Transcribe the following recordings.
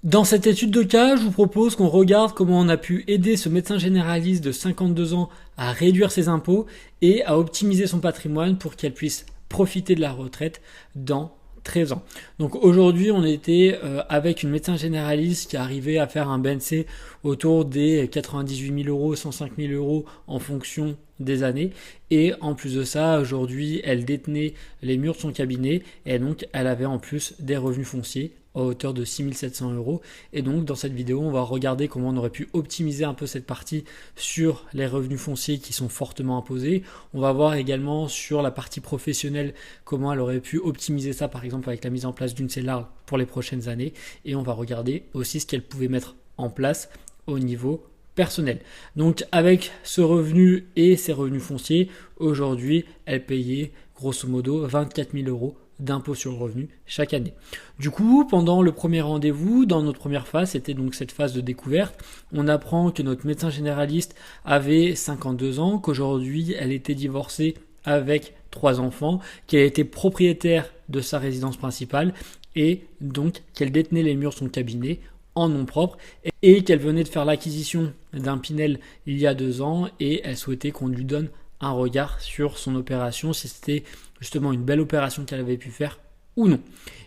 Dans cette étude de cas, je vous propose qu'on regarde comment on a pu aider ce médecin généraliste de 52 ans à réduire ses impôts et à optimiser son patrimoine pour qu'elle puisse profiter de la retraite dans 13 ans. Donc aujourd'hui, on était avec une médecin généraliste qui arrivait à faire un BNC autour des 98 000 euros, 105 000 euros en fonction des années. Et en plus de ça, aujourd'hui, elle détenait les murs de son cabinet et donc elle avait en plus des revenus fonciers à hauteur de 6 700 euros. Et donc dans cette vidéo, on va regarder comment on aurait pu optimiser un peu cette partie sur les revenus fonciers qui sont fortement imposés. On va voir également sur la partie professionnelle comment elle aurait pu optimiser ça, par exemple avec la mise en place d'une CELAR pour les prochaines années. Et on va regarder aussi ce qu'elle pouvait mettre en place au niveau personnel. Donc avec ce revenu et ses revenus fonciers, aujourd'hui, elle payait grosso modo 24 000 euros d'impôt sur le revenu chaque année. Du coup, pendant le premier rendez-vous, dans notre première phase, c'était donc cette phase de découverte, on apprend que notre médecin généraliste avait 52 ans, qu'aujourd'hui elle était divorcée avec 3 enfants, qu'elle était propriétaire de sa résidence principale et donc qu'elle détenait les murs de son cabinet en nom propre et qu'elle venait de faire l'acquisition d'un Pinel il y a 2 ans et elle souhaitait qu'on lui donne un regard sur son opération, si c'était justement une belle opération qu'elle avait pu faire ou non.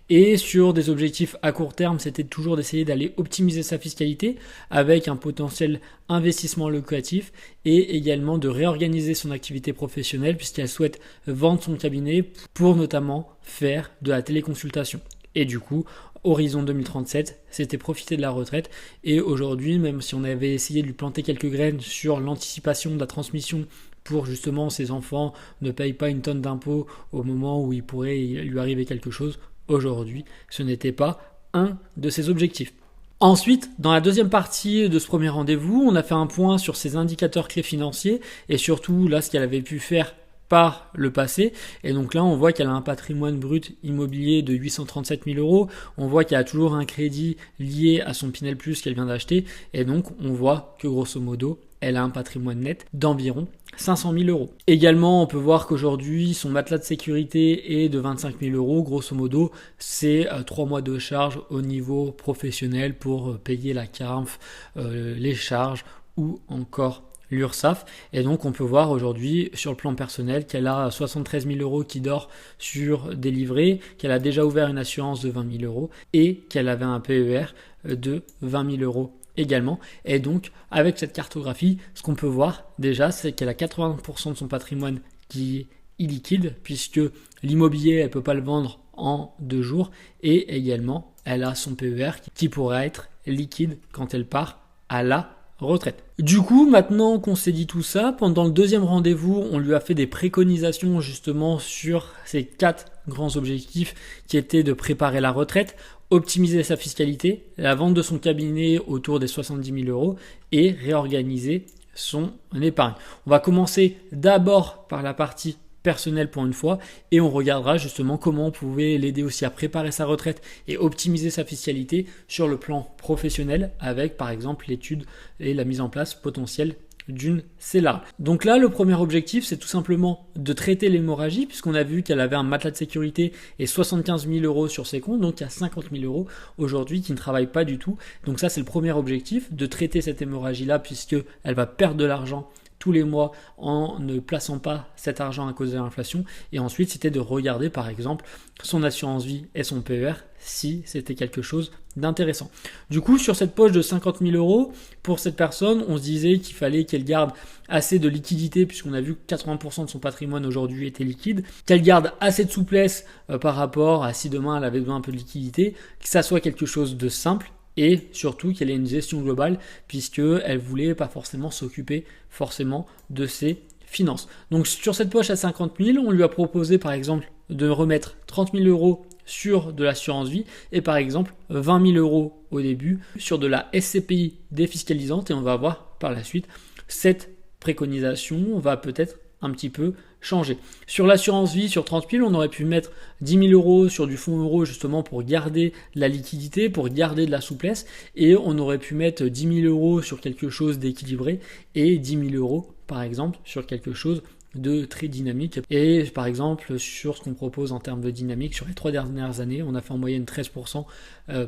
Et sur des objectifs à court terme, c'était toujours d'essayer d'aller optimiser sa fiscalité avec un potentiel investissement locatif et également de réorganiser son activité professionnelle puisqu'elle souhaite vendre son cabinet pour notamment faire de la téléconsultation. Et du coup, horizon 2037, c'était profiter de la retraite. Et aujourd'hui, même si on avait essayé de lui planter quelques graines sur l'anticipation de la transmission pour justement ses enfants ne payent pas une tonne d'impôts au moment où il pourrait lui arriver quelque chose, aujourd'hui, ce n'était pas un de ses objectifs. Ensuite, dans la deuxième partie de ce premier rendez-vous, on a fait un point sur ses indicateurs clés financiers et surtout là ce qu'elle avait pu faire par le passé. Et donc là, on voit qu'elle a un patrimoine brut immobilier de 837 000 euros. On voit qu'elle a toujours un crédit lié à son Pinel Plus qu'elle vient d'acheter. Et donc, on voit que grosso modo, elle a un patrimoine net d'environ 500 000 euros. Également, on peut voir qu'aujourd'hui, son matelas de sécurité est de 25 000 euros. Grosso modo, c'est 3 mois de charge au niveau professionnel pour payer la CARMF, les charges ou encore l'URSSAF. Et donc, on peut voir aujourd'hui, sur le plan personnel, qu'elle a 73 000 euros qui dort sur des livrets, qu'elle a déjà ouvert une assurance de 20 000 euros et qu'elle avait un PER de 20 000 euros également. Et donc, avec cette cartographie, ce qu'on peut voir déjà, c'est qu'elle a 80% de son patrimoine qui est illiquide, puisque l'immobilier, elle ne peut pas le vendre en 2 jours. Et également, elle a son PER qui pourrait être liquide quand elle part à la retraite. Du coup, maintenant qu'on s'est dit tout ça, pendant le deuxième rendez-vous, on lui a fait des préconisations justement sur ces 4 grands objectifs qui étaient de préparer la retraite, optimiser sa fiscalité, la vente de son cabinet autour des 70 000 euros et réorganiser son épargne. On va commencer d'abord par la partie personnel pour une fois et on regardera justement comment on pouvait l'aider aussi à préparer sa retraite et optimiser sa fiscalité sur le plan professionnel avec par exemple l'étude et la mise en place potentielle d'une CELAR. Donc là, le premier objectif, c'est tout simplement de traiter l'hémorragie puisqu'on a vu qu'elle avait un matelas de sécurité et 75 000 euros sur ses comptes, donc il y a 50 000 euros aujourd'hui qui ne travaillent pas du tout. Donc ça, c'est le premier objectif, de traiter cette hémorragie-là puisqu'elle va perdre de l'argent tous les mois en ne plaçant pas cet argent à cause de l'inflation. Et ensuite, c'était de regarder par exemple son assurance vie et son PER si c'était quelque chose d'intéressant. Du coup, sur cette poche de 50 000 euros, pour cette personne, on se disait qu'il fallait qu'elle garde assez de liquidité puisqu'on a vu que 80% de son patrimoine aujourd'hui était liquide, qu'elle garde assez de souplesse par rapport à si demain elle avait besoin un peu de liquidité, que ça soit quelque chose de simple et surtout qu'elle ait une gestion globale puisqu'elle voulait pas forcément s'occuper forcément de ses finances. Donc sur cette poche à 50 000, on lui a proposé par exemple de remettre 30 000 euros sur de l'assurance vie et par exemple 20 000 euros au début sur de la SCPI défiscalisante et on va voir par la suite cette préconisation va peut-être un petit peu changer. Sur l'assurance vie, sur 30 000, on aurait pu mettre 10 000 euros sur du fonds euro justement pour garder de la liquidité, pour garder de la souplesse et on aurait pu mettre 10 000 euros sur quelque chose d'équilibré et 10 000 euros par exemple sur quelque chose de très dynamique. Et par exemple, sur ce qu'on propose en termes de dynamique, sur les 3 dernières années, on a fait en moyenne 13%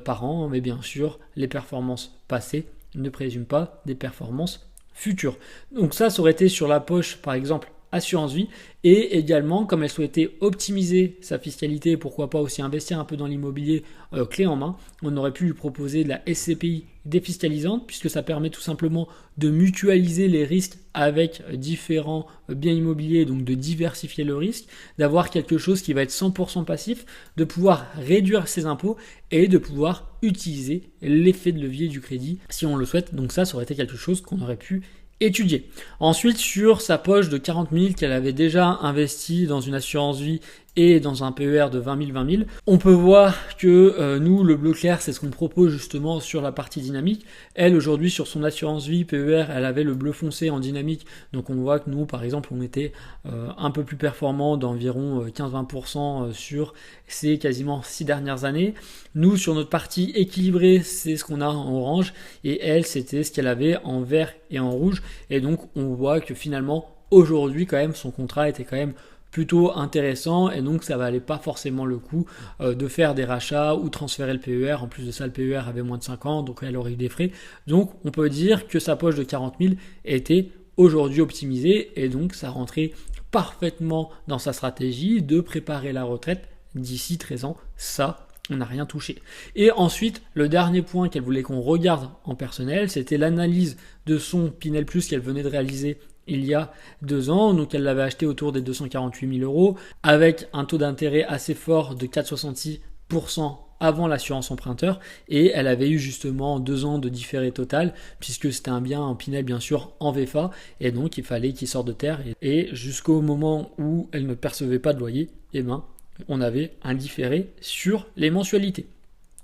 par an, mais bien sûr, les performances passées ne présument pas des performances futures. Donc ça aurait été sur la poche, par exemple, assurance vie, et également, comme elle souhaitait optimiser sa fiscalité et pourquoi pas aussi investir un peu dans l'immobilier clé en main, on aurait pu lui proposer de la SCPI défiscalisante, puisque ça permet tout simplement de mutualiser les risques avec différents biens immobiliers, donc de diversifier le risque, d'avoir quelque chose qui va être 100% passif, de pouvoir réduire ses impôts et de pouvoir utiliser l'effet de levier du crédit si on le souhaite. Donc ça aurait été quelque chose qu'on aurait pu étudier. Ensuite, sur sa poche de 40 000 qu'elle avait déjà investi dans une assurance vie et dans un PER de 20 000, on peut voir que nous, le bleu clair, c'est ce qu'on propose justement sur la partie dynamique. Elle, aujourd'hui, sur son assurance vie PER, elle avait le bleu foncé en dynamique. Donc on voit que nous, par exemple, on était un peu plus performant d'environ 15-20% sur ces quasiment 6 dernières années. Nous, sur notre partie équilibrée, c'est ce qu'on a en orange. Et elle, c'était ce qu'elle avait en vert et en rouge. Et donc, on voit que finalement, aujourd'hui, quand même, son contrat était quand même plutôt intéressant, et donc ça valait pas forcément le coup de faire des rachats ou transférer le PER. En plus de ça, le PER avait moins de 5 ans, donc elle aurait eu des frais. Donc on peut dire que sa poche de 40 000 était aujourd'hui optimisée, et donc ça rentrait parfaitement dans sa stratégie de préparer la retraite d'ici 13 ans. Ça, on n'a rien touché. Et ensuite, le dernier point qu'elle voulait qu'on regarde en personnel, c'était l'analyse de son Pinel Plus qu'elle venait de réaliser il y a 2 ans. Donc elle l'avait acheté autour des 248 000 euros avec un taux d'intérêt assez fort de 4,66% avant l'assurance emprunteur, et elle avait eu justement 2 ans de différé total puisque c'était un bien en Pinel bien sûr en VFA, et donc il fallait qu'il sorte de terre, et jusqu'au moment où elle ne percevait pas de loyer, on avait un différé sur les mensualités.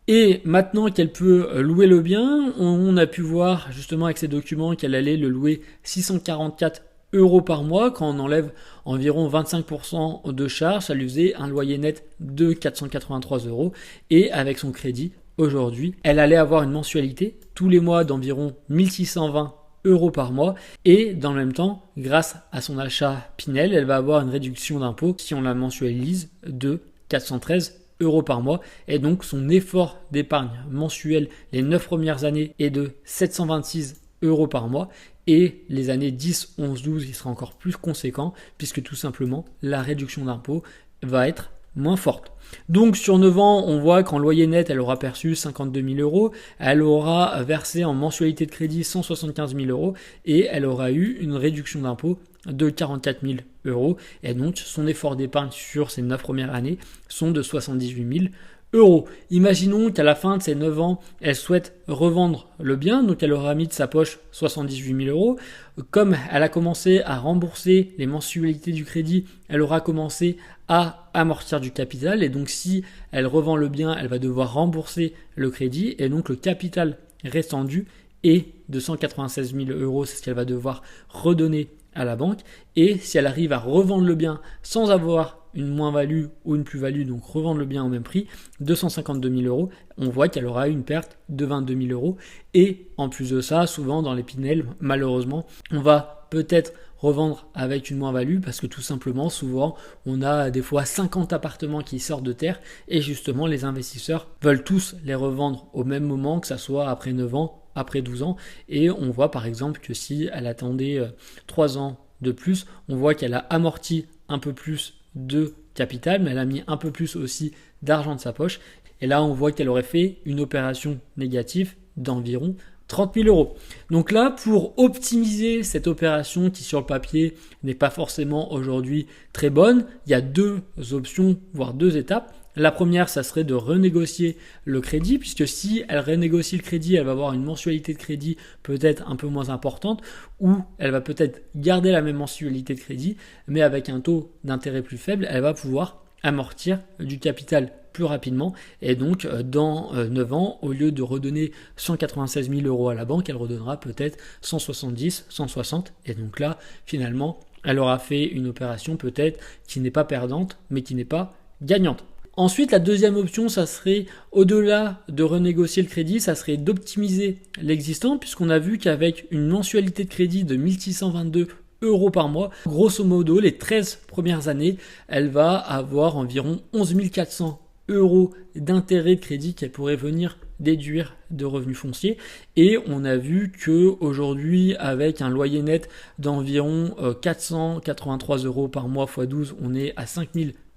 Et maintenant qu'elle peut louer le bien, on a pu voir justement avec ces documents qu'elle allait le louer 644 euros par mois. Quand on enlève environ 25% de charges, ça lui faisait un loyer net de 483 euros. Et avec son crédit, aujourd'hui, elle allait avoir une mensualité tous les mois d'environ 1620 euros par mois, et dans le même temps, grâce à son achat Pinel, elle va avoir une réduction d'impôt si on la mensualise de 413 euros par mois, et donc son effort d'épargne mensuel les 9 premières années est de 726 euros par mois, et les années 10, 11, 12, il sera encore plus conséquent puisque tout simplement la réduction d'impôt va être moins forte. Donc sur 9 ans, on voit qu'en loyer net, elle aura perçu 52 000 euros, elle aura versé en mensualité de crédit 175 000 euros, et elle aura eu une réduction d'impôt de 44 000 euros. Et donc son effort d'épargne sur ces 9 premières années sont de 78 000 euros. Imaginons qu'à la fin de ces 9 ans, elle souhaite revendre le bien, donc elle aura mis de sa poche 78 000 euros. Comme elle a commencé à rembourser les mensualités du crédit, elle aura commencé à amortir du capital, et donc si elle revend le bien, elle va devoir rembourser le crédit, et donc le capital restant dû est de 196 000 euros, c'est ce qu'elle va devoir redonner à la banque. Et si elle arrive à revendre le bien sans avoir une moins-value ou une plus-value, donc revendre le bien au même prix, 252 000 euros, on voit qu'elle aura eu une perte de 22 000 euros. Et en plus de ça, souvent dans les Pinel, malheureusement, on va peut-être revendre avec une moins-value parce que tout simplement, souvent, on a des fois 50 appartements qui sortent de terre, et justement, les investisseurs veulent tous les revendre au même moment, que ça soit après 9 ans, après 12 ans. Et on voit par exemple que si elle attendait 3 ans de plus, on voit qu'elle a amorti un peu plus de capital, mais elle a mis un peu plus aussi d'argent de sa poche. Et là, on voit qu'elle aurait fait une opération négative d'environ 30 000 euros. Donc là, pour optimiser cette opération qui sur le papier n'est pas forcément aujourd'hui très bonne, il y a 2 options, voire 2 étapes. La première, ça serait de renégocier le crédit, puisque si elle renégocie le crédit, elle va avoir une mensualité de crédit peut-être un peu moins importante, ou elle va peut-être garder la même mensualité de crédit, mais avec un taux d'intérêt plus faible, elle va pouvoir amortir du capital plus rapidement, et donc dans 9 ans, au lieu de redonner 196 000 euros à la banque, elle redonnera peut-être 170, 160, et donc là, finalement, elle aura fait une opération peut-être qui n'est pas perdante, mais qui n'est pas gagnante. Ensuite, la deuxième option, ça serait, au-delà de renégocier le crédit, ça serait d'optimiser l'existant, puisqu'on a vu qu'avec une mensualité de crédit de 1622 euros par mois. Grosso modo, les 13 premières années, elle va avoir environ 11 400 euros d'intérêt de crédit qu'elle pourrait venir déduire de revenus fonciers. Et on a vu que aujourd'hui, avec un loyer net d'environ 483 euros par mois x 12, on est à 5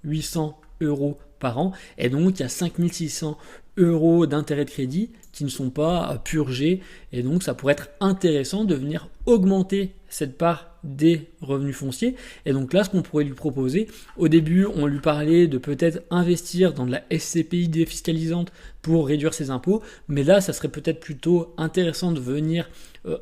800 euros par an. Et donc, il y a 5 600 euros d'intérêt de crédit qui ne sont pas purgés. Et donc, ça pourrait être intéressant de venir augmenter cette part des revenus fonciers. Et donc là, ce qu'on pourrait lui proposer, au début, on lui parlait de peut-être investir dans de la SCPI défiscalisante pour réduire ses impôts. Mais là, ça serait peut-être plutôt intéressant de venir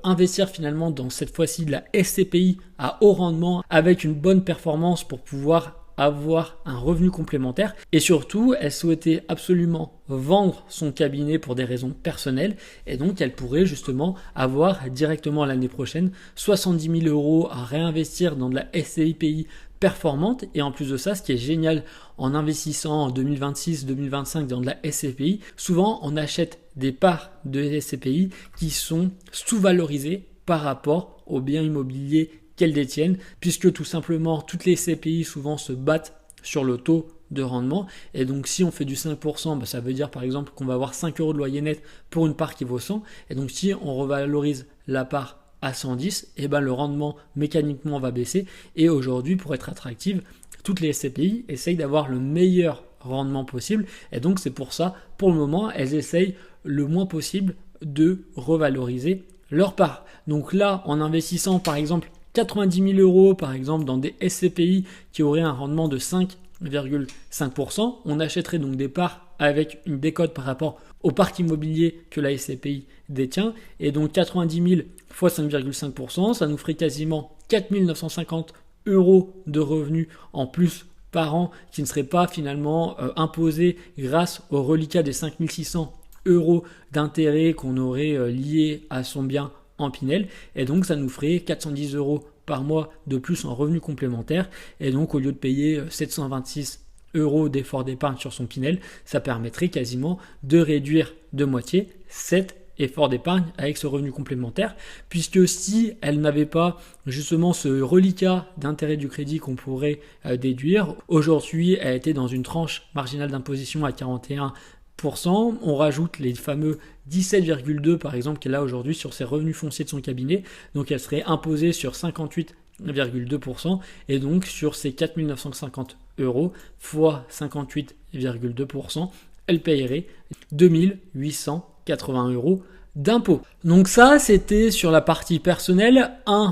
investir finalement dans cette fois-ci de la SCPI à haut rendement avec une bonne performance pour pouvoir avoir un revenu complémentaire. Et surtout, elle souhaitait absolument vendre son cabinet pour des raisons personnelles, et donc elle pourrait justement avoir directement l'année prochaine 70 000 euros à réinvestir dans de la SCPI performante. Et en plus de ça, ce qui est génial en investissant en 2026-2025 dans de la SCPI, souvent on achète des parts de SCPI qui sont sous-valorisées par rapport aux biens immobiliers qu'elles détiennent, puisque tout simplement toutes les SCPI souvent se battent sur le taux de rendement. Et donc si on fait du 5%, ça veut dire par exemple qu'on va avoir 5 euros de loyer net pour une part qui vaut 100. Et donc si on revalorise la part à 110, le rendement mécaniquement va baisser. Et aujourd'hui, pour être attractive, toutes les SCPI essayent d'avoir le meilleur rendement possible. Et donc c'est pour ça, pour le moment, elles essayent le moins possible de revaloriser leur part. Donc là, en investissant par exemple 90 000 euros par exemple dans des SCPI qui auraient un rendement de 5,5%, on achèterait donc des parts avec une décote par rapport au parc immobilier que la SCPI détient. Et donc 90 000 x 5,5%, ça nous ferait quasiment 4 950 euros de revenus en plus par an qui ne seraient pas finalement imposés grâce au reliquat des 5 600 euros d'intérêt qu'on aurait lié à son bien en Pinel. Et donc ça nous ferait 410 euros par mois de plus en revenus complémentaires. Et donc au lieu de payer 726 euros d'effort d'épargne sur son Pinel, ça permettrait quasiment de réduire de moitié cet effort d'épargne avec ce revenu complémentaire, puisque si elle n'avait pas justement ce reliquat d'intérêt du crédit qu'on pourrait déduire, aujourd'hui elle était dans une tranche marginale d'imposition à 41%. On rajoute les fameux 17,2 par exemple qu'elle a aujourd'hui sur ses revenus fonciers de son cabinet, donc elle serait imposée sur 58,2%, et donc sur ces 4 950 euros fois 58,2%, elle payerait 2 880 euros d'impôts. Donc ça, c'était sur la partie personnelle.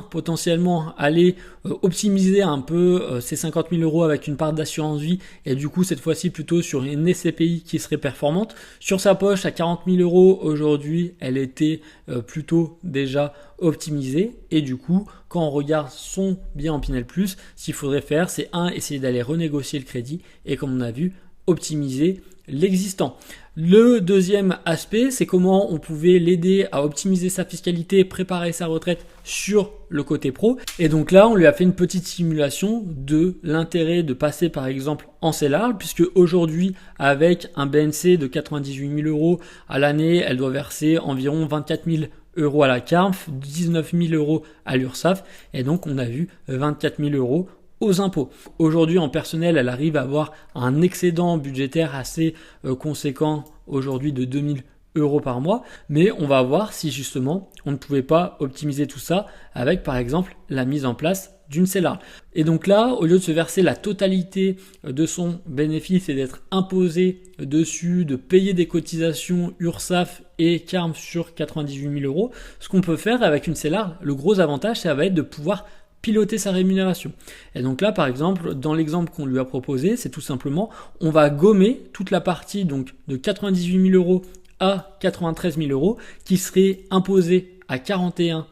Potentiellement aller optimiser un peu ces 50 000 euros avec une part d'assurance vie, et du coup cette fois-ci plutôt sur une SCPI qui serait performante. Sur sa poche à 40 000 euros aujourd'hui, elle était plutôt déjà optimisée, et du coup quand on regarde son bien en Pinel Plus, ce qu'il faudrait faire, c'est essayer d'aller renégocier le crédit, et comme on a vu, optimiser l'existant. Le deuxième aspect, c'est comment on pouvait l'aider à optimiser sa fiscalité, préparer sa retraite sur le côté pro. Et donc là, on lui a fait une petite simulation de l'intérêt de passer par exemple en CELARL, puisque aujourd'hui, avec un BNC de 98 000 euros à l'année, elle doit verser environ 24 000 euros à la CARF, 19 000 euros à l'URSSAF, et donc on a vu 24 000 euros aux impôts. Aujourd'hui, en personnel, elle arrive à avoir un excédent budgétaire assez conséquent aujourd'hui de 2 000 euros par mois, mais on va voir si justement on ne pouvait pas optimiser tout ça avec par exemple la mise en place d'une CELARL. Et donc là, au lieu de se verser la totalité de son bénéfice et d'être imposé dessus, de payer des cotisations URSSAF et CARM sur 98 000 euros, ce qu'on peut faire avec une CELARL, le gros avantage, ça va être de pouvoir piloter sa rémunération. Et donc là, par exemple, dans l'exemple qu'on lui a proposé, c'est tout simplement, on va gommer toute la partie donc de 98 000 euros à 93 000 euros qui serait imposée à 41%.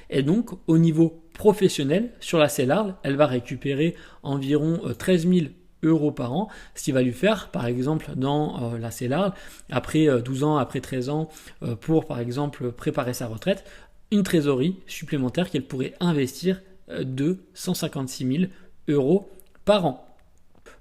Et donc, au niveau professionnel, sur la CELARL, elle va récupérer environ 13 000 euros par an, ce qui va lui faire, par exemple, dans la CELARL, après 12 ans, après 13 ans, pour, par exemple, préparer sa retraite, une trésorerie supplémentaire qu'elle pourrait investir de 156 000 euros par an.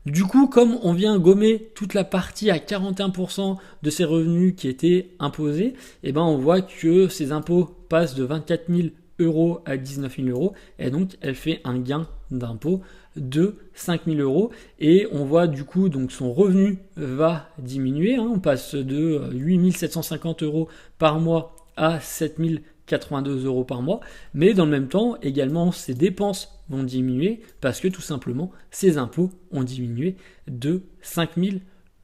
Du coup, comme on vient gommer toute la partie à 41% de ses revenus qui étaient imposés, on voit que ces impôts passent de 24 000 euros à 19 000 euros et donc elle fait un gain d'impôt de 5 000 euros et on voit du coup donc son revenu va diminuer, on passe de 8 750 euros par mois à 7 082 euros par mois, mais dans le même temps également ses dépenses vont diminuer parce que tout simplement ses impôts ont diminué de 5 000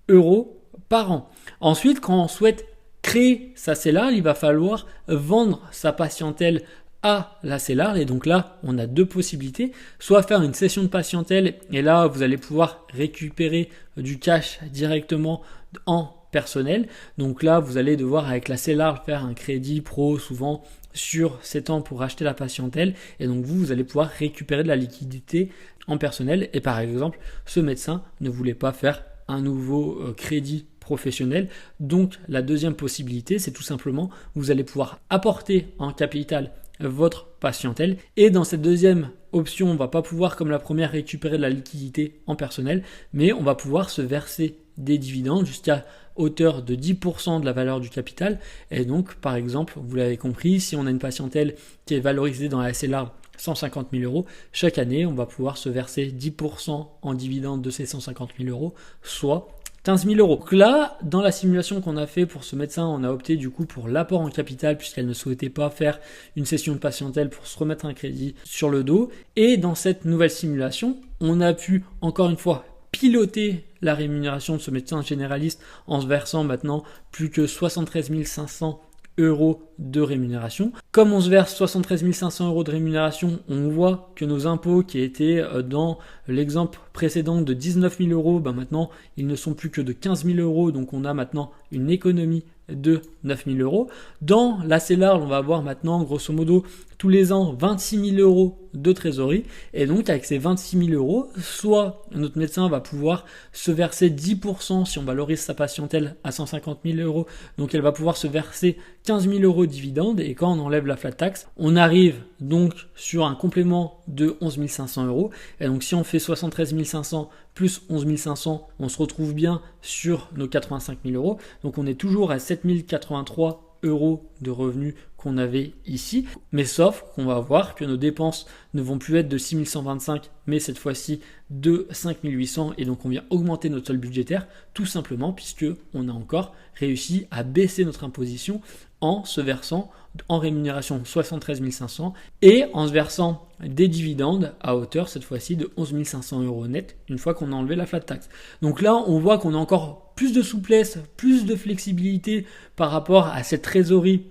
euros par an. Ensuite, quand on souhaite créer sa CELARL, il va falloir vendre sa patientèle à la CELARL et donc là on a deux possibilités, soit faire une cession de patientèle et là vous allez pouvoir récupérer du cash directement en personnel, donc là vous allez devoir avec la CELARL faire un crédit pro souvent sur 7 ans pour acheter la patientèle et donc vous allez pouvoir récupérer de la liquidité en personnel et par exemple ce médecin ne voulait pas faire un nouveau crédit professionnel. Donc la deuxième possibilité, c'est tout simplement vous allez pouvoir apporter en capital votre patientèle et dans cette deuxième option, on va pas pouvoir comme la première récupérer de la liquidité en personnel, mais on va pouvoir se verser des dividendes jusqu'à hauteur de 10% de la valeur du capital et donc par exemple, vous l'avez compris, si on a une patientèle qui est valorisée dans la CELARL 150 000 euros, chaque année on va pouvoir se verser 10% en dividendes de ces 150 000 euros, soit 15 000 euros. Donc là, dans la simulation qu'on a fait pour ce médecin, on a opté du coup pour l'apport en capital puisqu'elle ne souhaitait pas faire une cession de patientèle pour se remettre un crédit sur le dos. Et dans cette nouvelle simulation, on a pu encore une fois piloter la rémunération de ce médecin généraliste en se versant maintenant plus que 73 500 euros de rémunération. Comme on se verse 73 500 euros de rémunération, on voit que nos impôts qui étaient dans l'exemple précédent de 19 000 euros, maintenant ils ne sont plus que de 15 000 euros, donc on a maintenant une économie de 9 000 euros. Dans la CELARL, on va avoir maintenant grosso modo tous les ans 26 000 euros de trésorerie et donc avec ces 26 000 euros, soit notre médecin va pouvoir se verser 10% si on valorise sa patientèle à 150 000 euros, donc elle va pouvoir se verser 15 000 euros de dividendes et quand on enlève la flat tax, on arrive donc sur un complément de 11 500 euros et donc si on fait 73 500 plus 11 500, on se retrouve bien sur nos 85 000 euros, donc on est toujours à 7 083 euros de revenus qu'on avait ici, mais sauf qu'on va voir que nos dépenses ne vont plus être de 6 125 mais cette fois-ci de 5 800 et donc on vient augmenter notre solde budgétaire tout simplement puisque on a encore réussi à baisser notre imposition en se versant en rémunération 73 500 et en se versant des dividendes à hauteur cette fois-ci de 11 500 euros net une fois qu'on a enlevé la flat tax. Donc là on voit qu'on a encore plus de souplesse, plus de flexibilité par rapport à cette trésorerie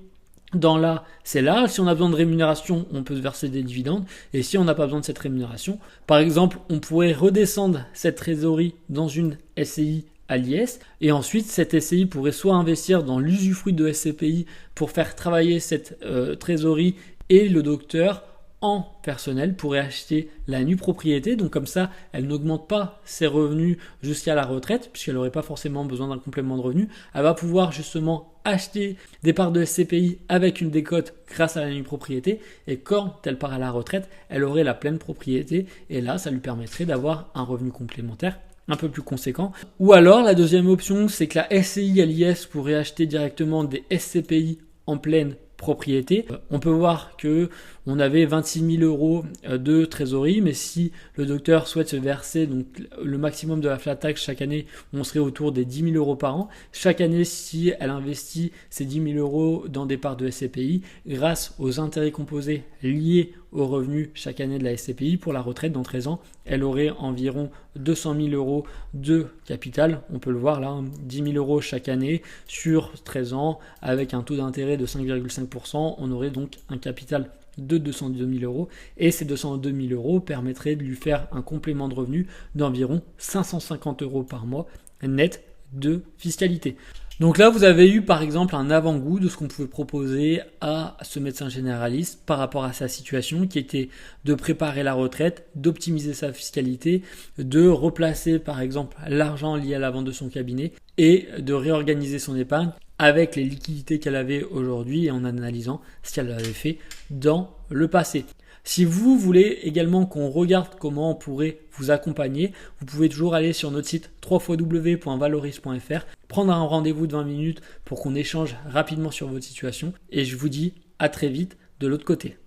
dans la CELARL. Si on a besoin de rémunération, on peut se verser des dividendes. Et si on n'a pas besoin de cette rémunération, par exemple, on pourrait redescendre cette trésorerie dans une SCI à l'IS. Et ensuite, cette SCI pourrait soit investir dans l'usufruit de SCPI pour faire travailler cette trésorerie et le docteur en personnel pourrait acheter la nue propriété, donc comme ça elle n'augmente pas ses revenus jusqu'à la retraite puisqu'elle n'aurait pas forcément besoin d'un complément de revenus. Elle va pouvoir justement acheter des parts de SCPI avec une décote grâce à la nue propriété et quand elle part à la retraite elle aurait la pleine propriété et là ça lui permettrait d'avoir un revenu complémentaire un peu plus conséquent. Ou alors la deuxième option c'est que la SCI à l'IS pourrait acheter directement des SCPI en pleine propriété. On peut voir que on avait 26 000 euros de trésorerie, mais si le docteur souhaite se verser donc le maximum de la flat tax chaque année, on serait autour des 10 000 euros par an. Chaque année, si elle investit ces 10 000 euros dans des parts de SCPI, grâce aux intérêts composés liés aux revenus chaque année de la SCPI, pour la retraite dans 13 ans, elle aurait environ 200 000 euros de capital. On peut le voir là, 10 000 euros chaque année sur 13 ans, avec un taux d'intérêt de 5,5%. On aurait donc un capital de 202 000 euros et ces 202 000 euros permettraient de lui faire un complément de revenu d'environ 550 euros par mois net de fiscalité. Donc là, vous avez eu par exemple un avant-goût de ce qu'on pouvait proposer à ce médecin généraliste par rapport à sa situation qui était de préparer la retraite, d'optimiser sa fiscalité, de replacer par exemple l'argent lié à la vente de son cabinet et de réorganiser son épargne avec les liquidités qu'elle avait aujourd'hui et en analysant ce qu'elle avait fait dans le passé. Si vous voulez également qu'on regarde comment on pourrait vous accompagner, vous pouvez toujours aller sur notre site www.valoris.fr, prendre un rendez-vous de 20 minutes pour qu'on échange rapidement sur votre situation et je vous dis à très vite de l'autre côté.